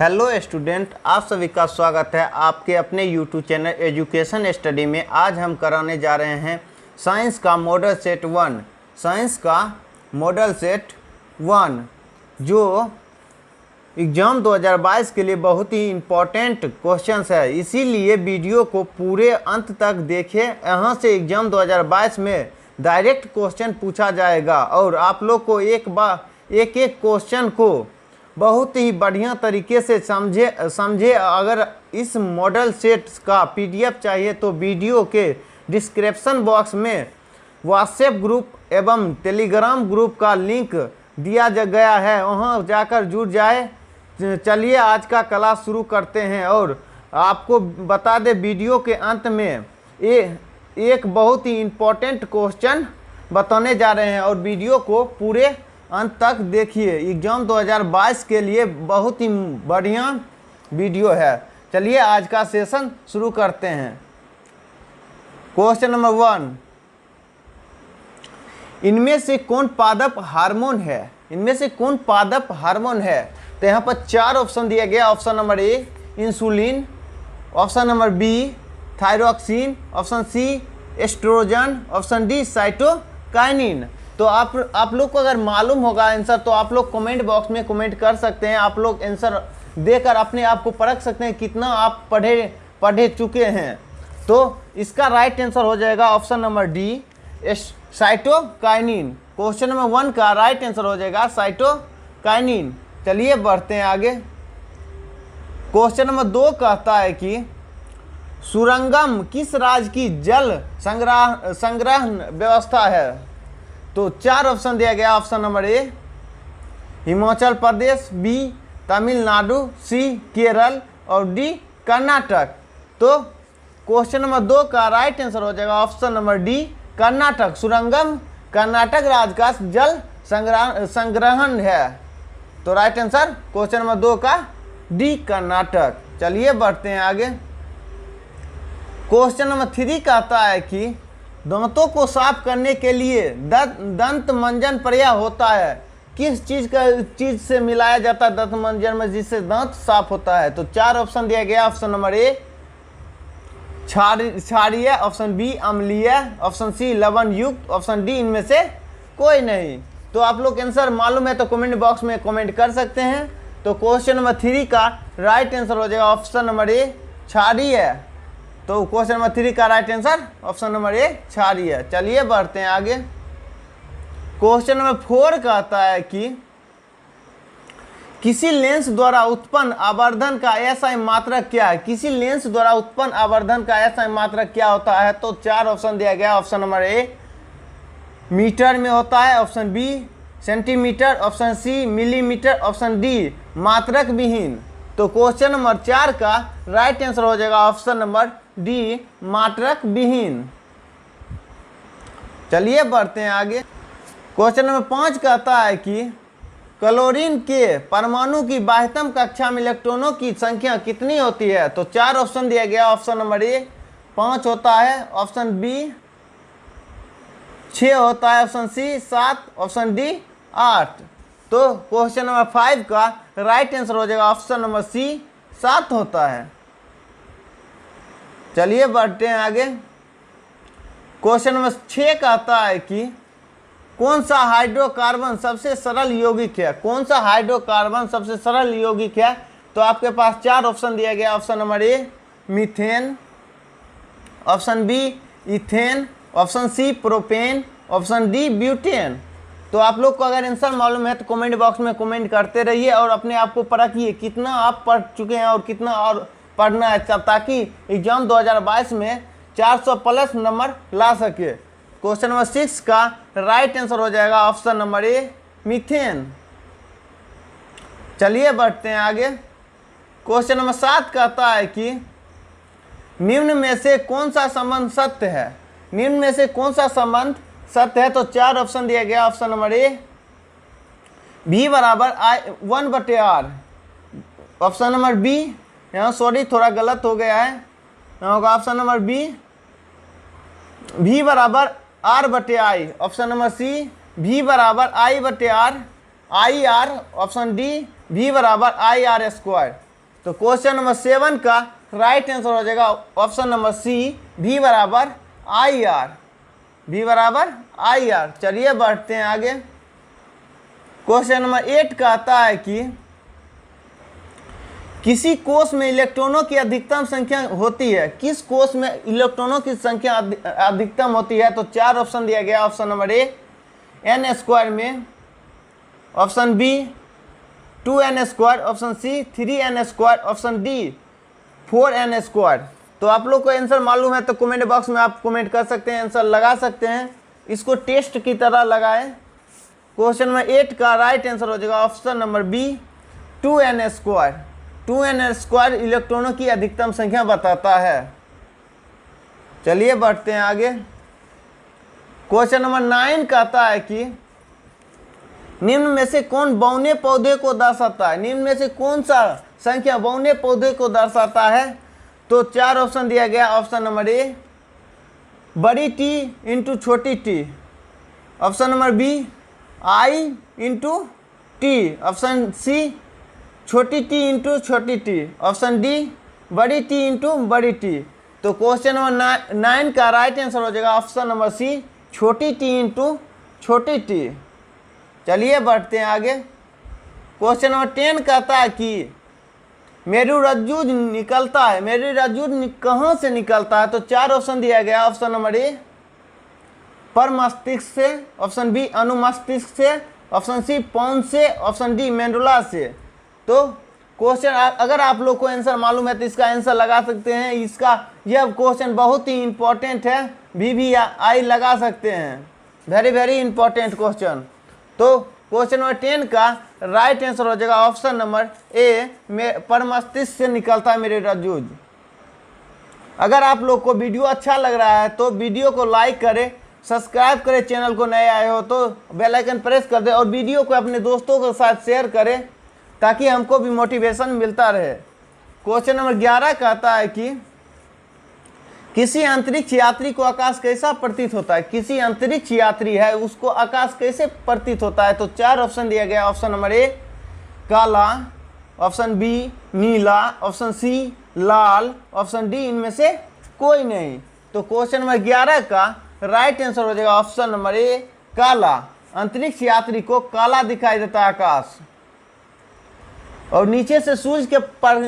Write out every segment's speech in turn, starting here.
Hello student, आप सभी का स्वागत है आपके अपने यूट्यूब चैनल एजुकेशन स्टडी में। आज हम कराने जा रहे हैं साइंस का मॉडल सेट 1। साइंस का मॉडल सेट 1 जो एग्ज़ाम 2022 के लिए बहुत ही इम्पोर्टेंट क्वेश्चंस है, इसीलिए वीडियो को पूरे अंत तक देखें। यहाँ से एग्ज़ाम 2022 में डायरेक्ट क्वेश्चन पूछा जाएगा और आप लोग को एक क्वेश्चन को बहुत ही बढ़िया तरीके से समझे। अगर इस मॉडल सेट का पीडीएफ चाहिए तो वीडियो के डिस्क्रिप्शन बॉक्स में व्हाट्सएप ग्रुप एवं टेलीग्राम ग्रुप का लिंक दिया गया है, वहां जाकर जुड़ जाए। चलिए आज का क्लास शुरू करते हैं और आपको बता दें वीडियो के अंत में एक बहुत ही इम्पोर्टेंट क्वेश्चन बताने जा रहे हैं और वीडियो को पूरे अंत तक देखिए। एग्ज़ाम 2022 के लिए बहुत ही बढ़िया वीडियो है। चलिए आज का सेशन शुरू करते हैं। क्वेश्चन नंबर 1, इनमें से कौन पादप हार्मोन है? इनमें से कौन पादप हार्मोन है? तो यहाँ पर 4 ऑप्शन दिया गया। Option number A insulin, option number B thyroxine, option C estrogen, option D cytokinin. तो आप लोग को अगर मालूम होगा आंसर तो आप लोग कमेंट बॉक्स में कमेंट कर सकते हैं। आप लोग आंसर देकर अपने आप को परख सकते हैं कितना आप पढ़े चुके हैं। तो इसका राइट आंसर हो जाएगा option number D cytokinin. Question number 1 का राइट आंसर हो जाएगा साइटोकाइनिन। चलिए बढ़ते हैं आगे। क्वेश्चन नंबर 2 कहता है कि सुरंगम किस राज्य की जल संग्रहण व्यवस्था है? तो 4 ऑप्शन दिया गया। Option number A Himachal Pradesh, B Tamil Nadu, C Kerala और डी कर्नाटक। तो क्वेश्चन नंबर 2 का राइट आंसर हो जाएगा ऑप्शन नंबर डी कर्नाटक। सुरंगम कर्नाटक राज्य का जल संग्रहण है। तो राइट आंसर क्वेश्चन नंबर 2 का डी कर्नाटक। चलिए बढ़ते हैं आगे। क्वेश्चन नंबर 3 कहता है कि दांतों को साफ करने के लिए दंत मंजन प्रयोग होता है। किस चीज से मिलाया जाता है दंत मंजन में जिससे दांत साफ होता है? तो 4 ऑप्शन दिया गया। ऑप्शन नंबर ए क्षारीय, ऑप्शन बी अम्लीय, ऑप्शन सी लवण युक्त, ऑप्शन डी इनमें से कोई नहीं। तो आप लोग आंसर मालूम है तो कमेंट बॉक्स में कमेंट कर सकते हैं। तो क्वेश्चन नंबर 3 का राइट आंसर हो जाएगा ऑप्शन नंबर ए क्षारीय। तो क्वेश्चन नंबर 3 का राइट आंसर ऑप्शन नंबर ए क्षारीय। चलिए बढ़ते हैं आगे। क्वेश्चन नंबर 4 कहता है कि किसी लेंस द्वारा उत्पन्न आवर्धन का एसआई मात्रक क्या है? किसी लेंस द्वारा उत्पन्न आवर्धन का एसआई मात्रक क्या होता है? तो 4 ऑप्शन दिया गया। ऑप्शन नंबर ए मीटर में होता है, option B centimetre, option C millimetre, option D मात्रक विहीन। तो क्वेश्चन नंबर 4 का राइट आंसर हो जाएगा ऑप्शन नंबर डी मात्रक विहीन। चलिए बढ़ते हैं आगे। क्वेश्चन नंबर 5 कहता है कि क्लोरीन के परमाणु की बाह्यतम कक्षा में इलेक्ट्रॉनों की संख्या कितनी होती है? तो 4 ऑप्शन दिया गया। ऑप्शन नंबर ए 5 होता है, ऑप्शन बी 6 होता है, ऑप्शन सी 7, ऑप्शन डी 8। तो क्वेश्चन नंबर 5 का राइट आंसर हो जाएगा ऑप्शन नंबर सी 7 होता है। चलिए बढ़ते हैं आगे। क्वेश्चन नंबर 6 कहता है कि कौन सा हाइड्रोकार्बन सबसे सरल यौगिक है? कौन सा हाइड्रोकार्बन सबसे सरल यौगिक है? तो आपके पास 4 ऑप्शन दिया गया। Option number A methane, option B ethane, option C propane, option D butane. तो आप लोग को अगर आंसर मालूम है तो कमेंट बॉक्स में कमेंट करते रहिए और अपने आप को परखिए कितना आप पढ़ चुके हैं और कितना और पढ़ना है, ताकि एग्जाम 2022 में 400 प्लस नंबर ला सके। क्वेश्चन नंबर 6 का राइट आंसर हो जाएगा ऑप्शन नंबर ए मीथेन। चलिए बढ़ते हैं आगे। क्वेश्चन नंबर 7 कहता है कि निम्न में से कौन सा संबंध सत्य है? निम्न में से कौन सा संबंध सत्य है? तो 4 ऑप्शन दिया गया। ऑप्शन नंबर ए V बराबर 1/r, ऑप्शन नंबर बी यहाँ सॉरी थोड़ा गलत हो गया है, यहाँ होगा ऑप्शन नंबर बी V बराबर r/i, option number C V बराबर i/r, IR, option D V बराबर IR²। तो क्वेश्चन नंबर 7 का राइट आंसर हो जाएगा ऑप्शन नंबर सी, V बराबर आई आर। V बराबर आई आर। चलिए बढ़ते हैं आगे। क्वेश्चन नंबर 8 का आता है कि किसी कोष में इलेक्ट्रॉनों की अधिकतम संख्या होती है, किस कोष में इलेक्ट्रॉनों की संख्या अधिकतम होती है? तो 4 ऑप्शन दिया गया। ऑप्शन नंबर ए n² में, option B 2n², option C 3n², option D 4n²। तो आप लोग को आंसर मालूम है तो कमेंट बॉक्स में आप कमेंट कर सकते हैं, आंसर लगा सकते हैं, इसको टेस्ट की तरह लगाएं। क्वेश्चन नंबर 8 का राइट आंसर हो जाएगा option number B 2n²। 2n² इलेक्ट्रॉनों की अधिकतम संख्या बताता है। चलिए बढ़ते हैं आगे। क्वेश्चन नंबर 9 कहता है कि निम्न में से कौन बौने पौधे को दर्शाता है? निम्न में से कौन सा संख्या बौने पौधे को दर्शाता है? तो 4 ऑप्शन दिया गया। ऑप्शन नंबर ए बड़ी टी इंटू छोटी T, option number B I into T, option C छोटी टी इंटू छोटी टी, ऑप्शन डी बड़ी टी इंटू बड़ी टी। तो क्वेश्चन नंबर 9 का राइट आंसर हो जाएगा ऑप्शन नंबर सी छोटी टी इंटू छोटी टी। चलिए बढ़ते हैं आगे। क्वेश्चन नंबर 10 कहता है कि मेरुरज्जु निकलता है, मेरुरज्जु कहाँ से निकलता है? तो 4 ऑप्शन दिया गया। ऑप्शन नंबर ए पर मस्तिष्क से, ऑप्शन बी अनुमस्तिष्क से, ऑप्शन सी पौंस से, ऑप्शन डी मेंडुला से। तो क्वेश्चन अगर आप लोग को आंसर मालूम है तो इसका आंसर लगा सकते हैं। इसका यह क्वेश्चन बहुत ही इंपॉर्टेंट है, भी आई लगा सकते हैं, वेरी वेरी इंपॉर्टेंट क्वेश्चन। तो क्वेश्चन नंबर 10 का राइट आंसर हो जाएगा ऑप्शन नंबर ए पर मस्तिष्क से निकलता है मेरुरज्जु। अगर आप लोग को वीडियो अच्छा लग रहा है तो वीडियो को लाइक करें, सब्सक्राइब करें, चैनल को नए आए हो तो बेल आइकन प्रेस कर दें और वीडियो को अपने दोस्तों के साथ शेयर करें ताकि हमको भी मोटिवेशन मिलता रहे। क्वेश्चन नंबर 11 कहता है कि किसी अंतरिक्ष यात्री को आकाश कैसा प्रतीत होता है? किसी अंतरिक्ष यात्री है उसको आकाश कैसे प्रतीत होता है? तो 4 ऑप्शन दिया गया। ऑप्शन नंबर ए काला, ऑप्शन बी नीला, ऑप्शन सी लाल, ऑप्शन डी इनमें से कोई नहीं। तो क्वेश्चन नंबर 11 का राइट आंसर हो जाएगा ऑप्शन नंबर ए काला। अंतरिक्ष यात्री को काला दिखाई देता है आकाश, और नीचे से सूर्य के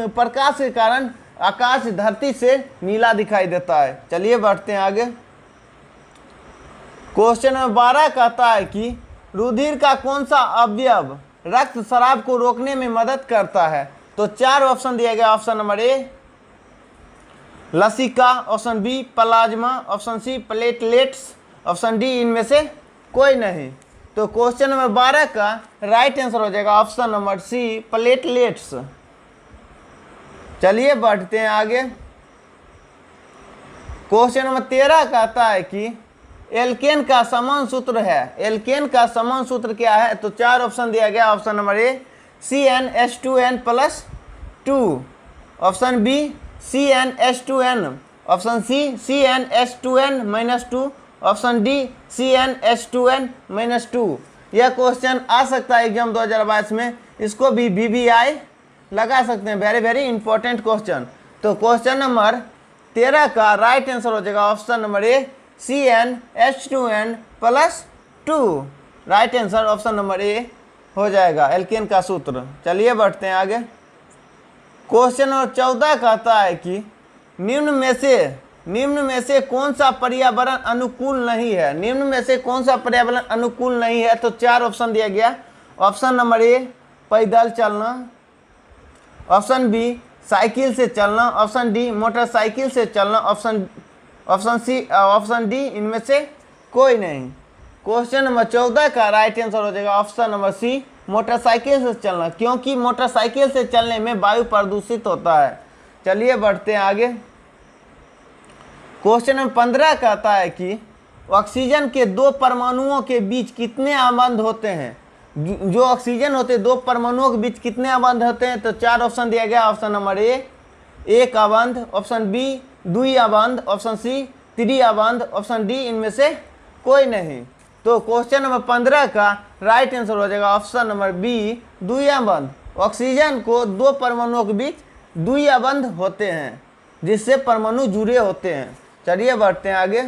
प्रकाश के कारण आकाश धरती से नीला दिखाई देता है। चलिए बढ़ते हैं आगे। क्वेश्चन नंबर 12 कहता है कि रुधिर का कौन सा अवयव रक्त स्राव को रोकने में मदद करता है? तो 4 ऑप्शन दिया गया। ऑप्शन नंबर ए लसिका, option B plasma, option C platelets, option D इनमें से कोई नहीं। तो क्वेश्चन नंबर 12 का राइट आंसर हो जाएगा ऑप्शन नंबर सी प्लेटलेट्स। चलिए बढ़ते हैं आगे। क्वेश्चन नंबर 13 कहता है कि एल्केन का समान सूत्र है, एल्केन का समान सूत्र क्या है? तो 4 ऑप्शन दिया गया। Option number A CnH2n+2, option B CnH2n, option C CnH2n-2, option D CnH2n-2। यह क्वेश्चन आ सकता है एग्जाम 2022 में, इसको भी VBI लगा सकते हैं, वेरी वेरी इंपॉर्टेंट क्वेश्चन। तो क्वेश्चन नंबर 13 का राइट आंसर हो जाएगा option number A CnH2n+2। Right answer option number ए हो जाएगा एल्केन का सूत्र। चलिए बढ़ते हैं आगे। क्वेश्चन नंबर 14 कहता है कि निम्न में से कौन सा पर्यावरण अनुकूल नहीं है? निम्न में से कौन सा पर्यावरण अनुकूल नहीं है? तो 4 ऑप्शन दिया गया। ऑप्शन नंबर ए पैदल चलना, ऑप्शन बी साइकिल से चलना, ऑप्शन डी मोटरसाइकिल से चलना, ऑप्शन डी इनमें से कोई नहीं। क्वेश्चन नंबर 14 का राइट आंसर हो जाएगा ऑप्शन नंबर सी मोटरसाइकिल से चलना, क्योंकि मोटरसाइकिल से चलने में वायु प्रदूषित होता है। चलिए बढ़ते हैं आगे। क्वेश्चन नंबर 15 कहता है कि ऑक्सीजन के 2 परमाणुओं के बीच कितने आबंध होते हैं? जो ऑक्सीजन होते हैं 2 परमाणुओं के बीच कितने आबंध होते हैं? तो 4 ऑप्शन दिया गया। ऑप्शन नंबर ए 1 आबंध, ऑप्शन बी 2 आबंध, ऑप्शन सी 3 आबंध, ऑप्शन डी इनमें से कोई नहीं। तो क्वेश्चन नंबर 15 का राइट आंसर हो जाएगा ऑप्शन नंबर बी 2 आबंध। ऑक्सीजन को 2 परमाणुओं के बीच द्वितीय बंध होते हैं जिससे परमाणु जुड़े होते हैं। चलिए बढ़ते हैं आगे।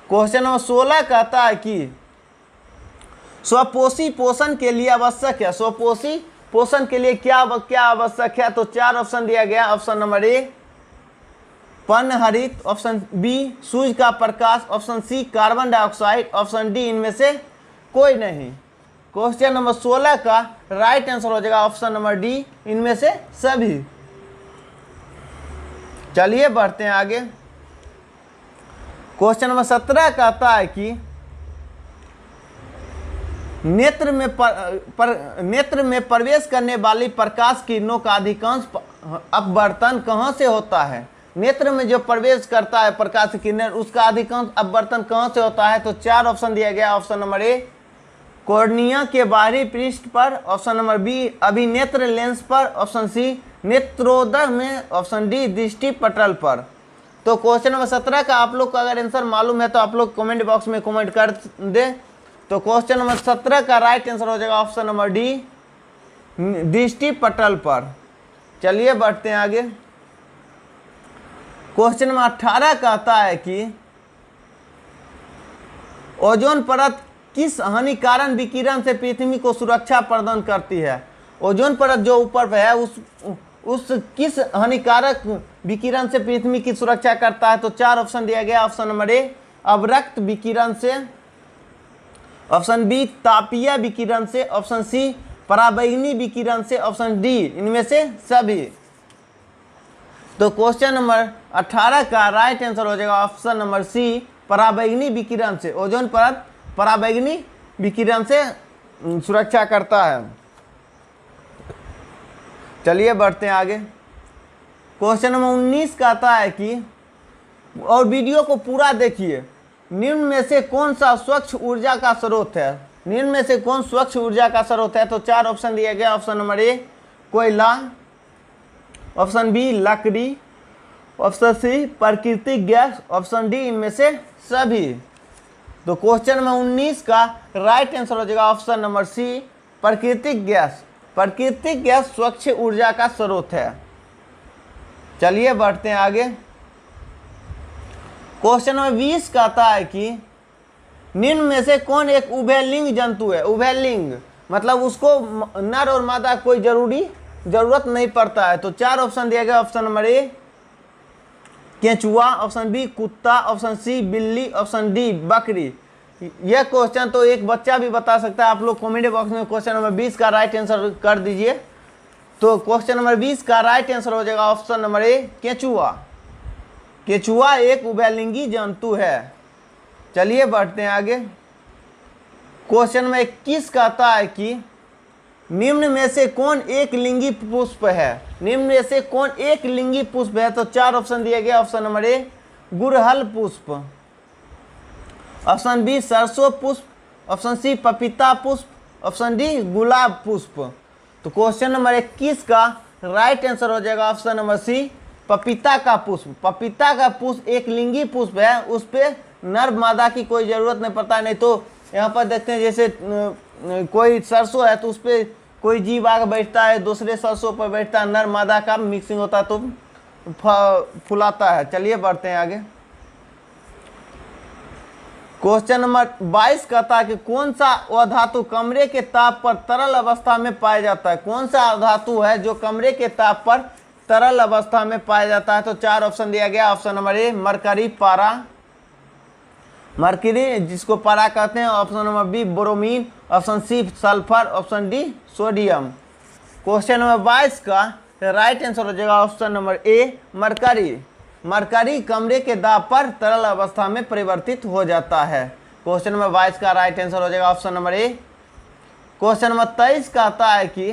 क्वेश्चन नंबर 16 कहता है कि स्वपोषी पोषण के लिए आवश्यक है। स्वपोषी पोषण के लिए क्या क्या आवश्यक है? तो 4 ऑप्शन दिया गया। ऑप्शन नंबर ए पर्णहरित, ऑप्शन बी सूर्य का प्रकाश, option C carbon dioxide, option D इनमें से कोई नहीं। क्वेश्चन नंबर 16 का राइट आंसर हो जाएगा ऑप्शन नंबर डी, इनमें से सभी। चलिए बढ़ते हैं आगे। क्वेश्चन नंबर 17 कहता है कि नेत्र में प्रवेश करने वाली प्रकाश किरणों का अधिकांश अपवर्तन कहाँ से होता है? नेत्र में जो प्रवेश करता है प्रकाश की किरण, उसका अधिकांश अपवर्तन कहाँ से होता है? तो 4 ऑप्शन दिया गया। ऑप्शन नंबर ए कॉर्निया के बाहरी पृष्ठ पर, ऑप्शन नंबर बी अभिनेत्र लेंस पर, ऑप्शन सी नेत्रोदय में, ऑप्शन डी दृष्टि पटल पर। तो क्वेश्चन नंबर 17 का आप लोग को अगर आंसर मालूम है तो आप लोग कमेंट बॉक्स में कमेंट कर दे। तो क्वेश्चन नंबर 17 का राइट आंसर हो जाएगा ऑप्शन नंबर डी दृष्टि पटल पर। चलिए बढ़ते हैं आगे। क्वेश्चन नंबर 18 कहता है कि ओजोन परत किस हानिकारक विकिरण से पृथ्वी को सुरक्षा प्रदान करती है? ओजोन परत जो ऊपर है उस किस हानिकारक विकिरण से पृथ्वी की सुरक्षा करता है? तो 4 ऑप्शन दिया गया। ऑप्शन नंबर ए अवरक्त विकिरण से, ऑप्शन बी तापीय विकिरण से, ऑप्शन सी पराबैंगनी विकिरण से, ऑप्शन डी इनमें से सभी। तो क्वेश्चन नंबर 18 का राइट आंसर हो जाएगा ऑप्शन नंबर सी पराबैंगनी विकिरण से। ओजोन परत पराबैंगनी विकिरण से सुरक्षा करता है। चलिए बढ़ते हैं आगे। क्वेश्चन नंबर 19 कहता है कि, और वीडियो को पूरा देखिए, निम्न में से कौन सा स्वच्छ ऊर्जा का स्रोत है? निम्न में से कौन स्वच्छ ऊर्जा का स्रोत है? तो 4 ऑप्शन दिया गया। ऑप्शन नंबर ए कोयला, ऑप्शन बी लकड़ी, ऑप्शन सी प्राकृतिक गैस, ऑप्शन डी इनमें से सभी। तो क्वेश्चन नंबर 19 का राइट आंसर हो जाएगा ऑप्शन नंबर सी प्राकृतिक गैस। प्राकृतिक गैस स्वच्छ ऊर्जा का स्रोत है। चलिए बढ़ते हैं आगे। क्वेश्चन नंबर 20 कहता है कि निम्न में से कौन एक उभयलिंग जंतु है? उभयलिंग मतलब उसको नर और मादा कोई जरूरत नहीं पड़ता है। तो 4 ऑप्शन दिया गया। ऑप्शन नंबर ए केंचुआ, ऑप्शन बी कुत्ता, ऑप्शन सी बिल्ली, ऑप्शन डी बकरी। यह क्वेश्चन तो एक बच्चा भी बता सकता है। आप लोग कमेंट बॉक्स में क्वेश्चन नंबर 20 का राइट आंसर कर दीजिए। तो क्वेश्चन नंबर 20 का राइट आंसर हो जाएगा ऑप्शन नंबर ए केंचुआ। केंचुआ एक उभयलिंगी जंतु है। चलिए बढ़ते हैं आगे। क्वेश्चन नंबर 21 कहता है कि निम्न में से कौन एक लिंगी पुष्प है? निम्न में से कौन एक लिंगी पुष्प है? तो 4 ऑप्शन दिया गया। ऑप्शन नंबर ए गुड़हल पुष्प, ऑप्शन बी सरसों पुष्प, ऑप्शन सी पपीता पुष्प, ऑप्शन डी गुलाब पुष्प। तो क्वेश्चन नंबर 21 का राइट आंसर हो जाएगा ऑप्शन नंबर सी पपीता का पुष्प। पपीता का पुष्प एक लिंगी पुष्प है, उस पर नर मादा की कोई ज़रूरत नहीं पड़ता। नहीं तो यहाँ पर देखते हैं जैसे कोई सरसों है तो उस पर कोई जीव आगे बैठता है, दूसरे सरसों पर बैठता है, नर मादा का मिक्सिंग होता है तो फुलाता है। चलिए बढ़ते हैं आगे। क्वेश्चन नंबर 22 कहता है कि कौन सा अधातु कमरे के ताप पर तरल अवस्था में पाया जाता है? कौन सा धातु है जो कमरे के ताप पर तरल अवस्था में पाया जाता है? तो 4 ऑप्शन दिया गया। ऑप्शन नंबर ए मरकरी पारा, मरकरी जिसको पारा कहते हैं, option number B bromine, option C sulphur, option D sodium. Question number 22 का राइट आंसर हो जाएगा option number A mercury. Mercury कमरे के दाब पर तरल अवस्था में परिवर्तित हो जाता है। क्वेश्चन नंबर 22 का राइट आंसर हो जाएगा ऑप्शन नंबर ए। क्वेश्चन नंबर 23 कहता है कि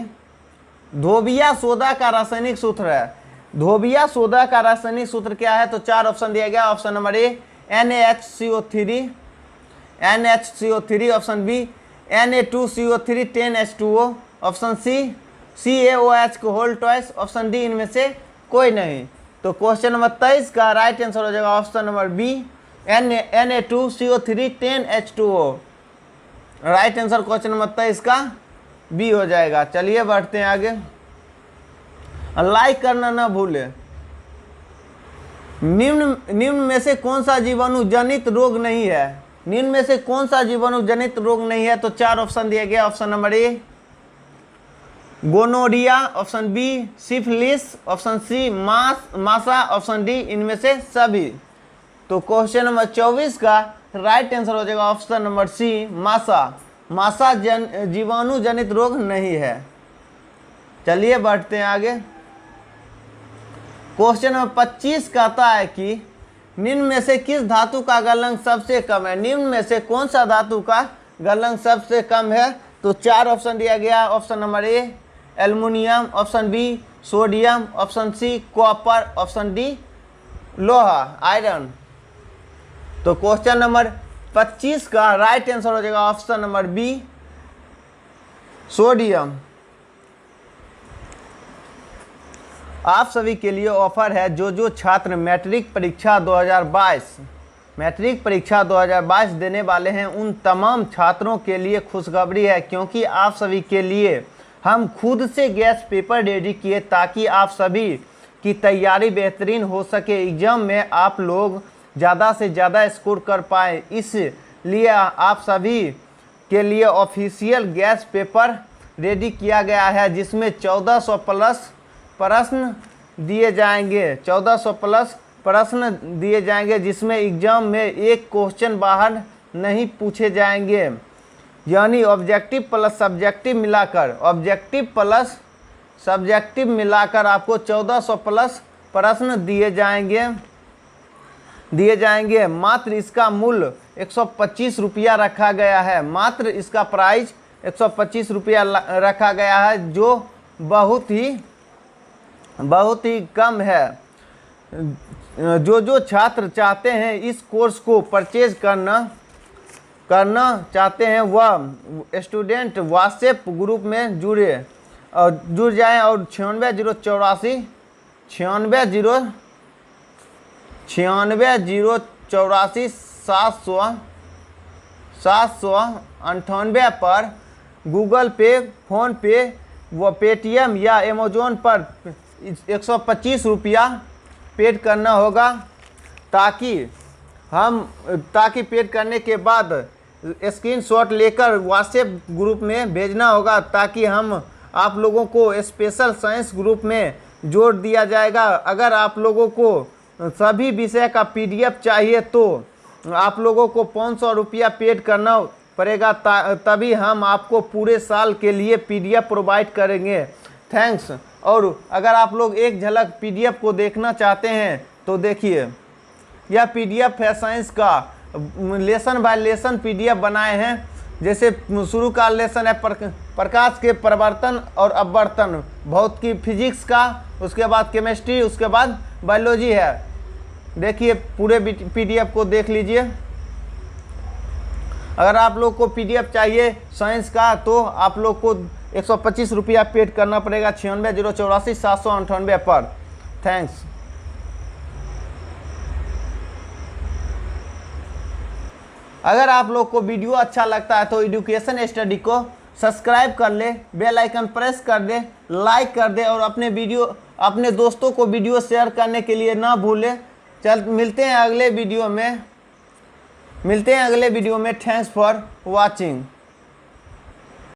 धोबिया सोडा का रासायनिक सूत्र है। धोबिया सोडा का रासायनिक सूत्र क्या है? तो 4 ऑप्शन दिया गया। Option number A NaHCO3, option B Na2CO3 10H2O, option C CaOH को होल ट्वाइस, ऑप्शन डी इनमें से कोई नहीं। तो क्वेश्चन नंबर 23 का राइट आंसर हो जाएगा option number B Na2CO3 10H2O। Right answer question number 23 का बी हो जाएगा। चलिए बढ़ते हैं आगे। लाइक करना ना भूले। निम्न में से कौन सा जीवाणु जनित रोग नहीं है? निम्न में से कौन सा जीवाणु जनित रोग नहीं है? तो 4 ऑप्शन दिया गया। Option number A gonorrhoea, option B syphilis, option C मासा, ऑप्शन डी इनमें से सभी। तो क्वेश्चन नंबर 24 का राइट आंसर हो जाएगा ऑप्शन नंबर सी मासा। मासा जीवाणु जनित रोग नहीं है। चलिए बढ़ते हैं आगे। क्वेश्चन नंबर 25 कहता है कि निम्न में से किस धातु का गलनांक सबसे कम है? निम्न में से कौन सा धातु का गलनांक सबसे कम है? तो 4 ऑप्शन दिया गया। Option number A aluminium, option B sodium, option C copper, option D लोहा आयरन। तो क्वेश्चन नंबर 25 का राइट आंसर हो जाएगा ऑप्शन नंबर बी सोडियम। आप सभी के लिए ऑफर है। जो छात्र मैट्रिक परीक्षा 2022 देने वाले हैं उन तमाम छात्रों के लिए खुशखबरी है, क्योंकि आप सभी के लिए हम खुद से गैस पेपर रेडी किए ताकि आप सभी की तैयारी बेहतरीन हो सके, एग्जाम में आप लोग ज़्यादा से ज़्यादा स्कोर कर पाए। इसलिए आप सभी के लिए ऑफिशियल गैस पेपर रेडी किया गया है, जिसमें 1400 प्लस प्रश्न दिए जाएंगे। 1400 प्लस प्रश्न दिए जाएंगे, जिसमें एग्जाम में एक क्वेश्चन बाहर नहीं पूछे जाएंगे। यानी ऑब्जेक्टिव प्लस सब्जेक्टिव मिलाकर आपको 1400 प्लस प्रश्न दिए जाएंगे। मात्र इसका मूल्य 125 रुपया रखा गया है। मात्र इसका प्राइस 125 रुपया रखा गया है, जो बहुत ही कम है। जो छात्र चाहते हैं इस कोर्स को परचेज करना चाहते हैं वह स्टूडेंट व्हाट्सएप ग्रुप में जुड़ जाएं और 96 798 पर गूगल पे, फ़ोन पे व पेटीएम या अमेज़ॉन पर 125 रुपया पेड करना होगा, ताकि पेड करने के बाद स्क्रीनशॉट लेकर व्हाट्सएप ग्रुप में भेजना होगा, ताकि हम आप लोगों को स्पेशल साइंस ग्रुप में जोड़ दिया जाएगा। अगर आप लोगों को सभी विषय का पीडीएफ चाहिए तो आप लोगों को 500 रुपया पेड करना पड़ेगा, तभी हम आपको पूरे साल के लिए पीडीएफ प्रोवाइड करेंगे। थैंक्स। और अगर आप लोग एक झलक पीडीएफ को देखना चाहते हैं तो देखिए, यह पीडीएफ है साइंस का, लेसन बाय लेसन पीडीएफ बनाए हैं। जैसे शुरू का लेसन है प्रकाश के परिवर्तन और अपवर्तन, भौतिकी फिजिक्स का, उसके बाद केमिस्ट्री, उसके बाद बायोलॉजी है। देखिए पूरे पीडीएफ को देख लीजिए। अगर आप लोग को पीडीएफ चाहिए साइंस का तो आप लोग को 125 रुपया पेड करना पड़ेगा 96 084 798 पर। थैंक्स। अगर आप लोग को वीडियो अच्छा लगता है तो एजुकेशन स्टडी को सब्सक्राइब कर ले, बेल आइकन प्रेस कर दे, लाइक कर दे और अपने दोस्तों को वीडियो शेयर करने के लिए ना भूले। मिलते हैं अगले वीडियो में। Thanks for watching.